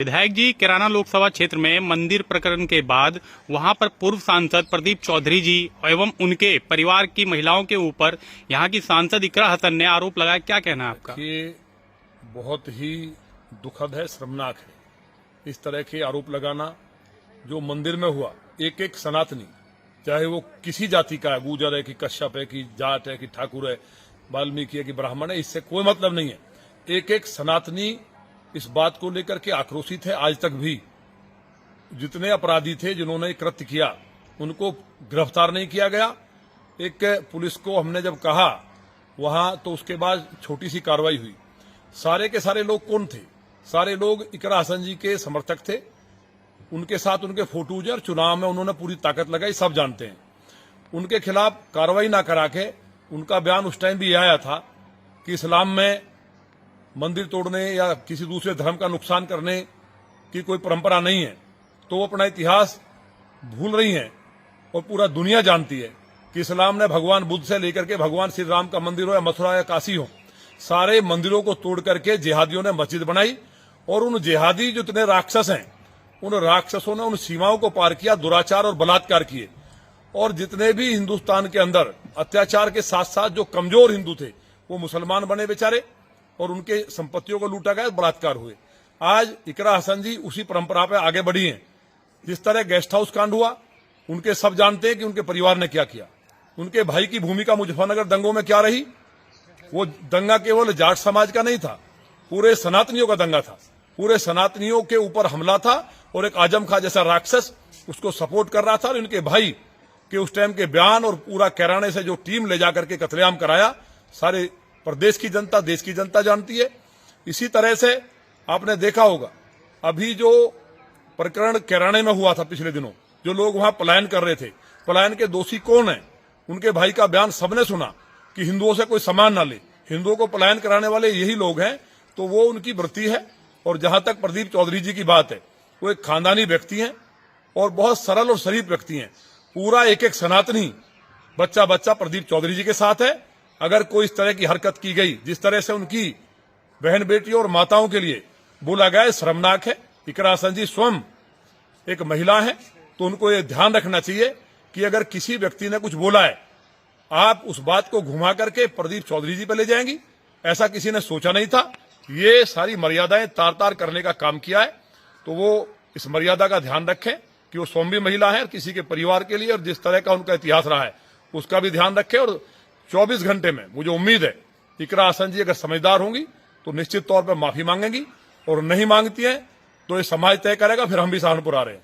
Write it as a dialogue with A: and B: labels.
A: विधायक जी, कैराना लोकसभा क्षेत्र में मंदिर प्रकरण के बाद वहां पर पूर्व सांसद प्रदीप चौधरी जी एवं उनके परिवार की महिलाओं के ऊपर यहां की सांसद इकरा हसन ने आरोप लगाया। क्या कहना है आपका?
B: ये बहुत ही दुखद है, शर्मनाक है इस तरह के आरोप लगाना। जो मंदिर में हुआ, एक एक सनातनी, चाहे वो किसी जाति का है, गुर्जर है कि कश्यप है कि जाट है कि ठाकुर है, वाल्मीकि है कि ब्राह्मण है, इससे कोई मतलब नहीं है। एक एक सनातनी इस बात को लेकर के आक्रोशित है। आज तक भी जितने अपराधी थे जिन्होंने कृत्य किया उनको गिरफ्तार नहीं किया गया। एक पुलिस को हमने जब कहा वहां, तो उसके बाद छोटी सी कार्रवाई हुई। सारे के सारे लोग कौन थे? सारे लोग इकरा हसन जी के समर्थक थे। उनके साथ उनके फोटोज और चुनाव में उन्होंने पूरी ताकत लगाई, सब जानते हैं। उनके खिलाफ कार्रवाई ना करा के उनका बयान उस टाइम भी आया था कि इस्लाम में मंदिर तोड़ने या किसी दूसरे धर्म का नुकसान करने की कोई परंपरा नहीं है। तो वो अपना इतिहास भूल रही हैं और पूरा दुनिया जानती है कि इस्लाम ने भगवान बुद्ध से लेकर के भगवान श्री राम का मंदिर हो या मथुरा या काशी हो, सारे मंदिरों को तोड़ करके जिहादियों ने मस्जिद बनाई। और उन जिहादी जितने राक्षस हैं, उन राक्षसों ने उन सीमाओं को पार किया, दुराचार और बलात्कार किए। और जितने भी हिंदुस्तान के अंदर अत्याचार के साथ साथ जो कमजोर हिंदू थे वो मुसलमान बने बेचारे, और उनके संपत्तियों को लूटा गया, बलात्कार हुए। आज इकरा हसन जी उसी परंपरा पे आगे बढ़ी हैं। जिस तरह गेस्ट हाउस कांड हुआ, उनके सब जानते हैं कि उनके परिवार ने क्या किया। उनके भाई की भूमिका मुजफ्फरनगर दंगों में क्या रही। वो दंगा केवल जाट समाज का नहीं था, पूरे सनातनियों का दंगा था। पूरे सनातनियों के ऊपर हमला था और एक आजम खां जैसा राक्षस उसको सपोर्ट कर रहा था। और इनके भाई के उस टाइम के बयान और पूरा कैराने से जो टीम ले जाकर के कत्लेआम कराया, सारे प्रदेश की जनता, देश की जनता जानती है। इसी तरह से आपने देखा होगा अभी जो प्रकरण कैराने में हुआ था पिछले दिनों, जो लोग वहां पलायन कर रहे थे, पलायन के दोषी कौन है? उनके भाई का बयान सबने सुना कि हिंदुओं से कोई सामान ना ले। हिंदुओं को पलायन कराने वाले यही लोग हैं, तो वो उनकी वृत्ति है। और जहां तक प्रदीप चौधरी जी की बात है, वो एक खानदानी व्यक्ति हैं और बहुत सरल और शरीफ व्यक्ति हैं। पूरा एक एक सनातनी बच्चा बच्चा प्रदीप चौधरी जी के साथ है। अगर कोई इस तरह की हरकत की गई, जिस तरह से उनकी बहन बेटियों और माताओं के लिए बोला गया, शर्मनाक है। इकरा हसन जी स्वयं एक महिला है, तो उनको ये ध्यान रखना चाहिए कि अगर किसी व्यक्ति ने कुछ बोला है, आप उस बात को घुमा करके प्रदीप चौधरी जी पे ले जाएंगी। ऐसा किसी ने सोचा नहीं था। ये सारी मर्यादाएं तार तार करने का काम किया है, तो वो इस मर्यादा का ध्यान रखें कि वो स्वयं भी महिला है और किसी के परिवार के लिए और जिस तरह का उनका इतिहास रहा है उसका भी ध्यान रखें। और 24 घंटे में मुझे उम्मीद है इकरा हसन जी अगर समझदार होंगी तो निश्चित तौर पर माफी मांगेंगी, और नहीं मांगती हैं तो ये समाज तय करेगा। फिर हम भी सहारनपुर आ रहे हैं।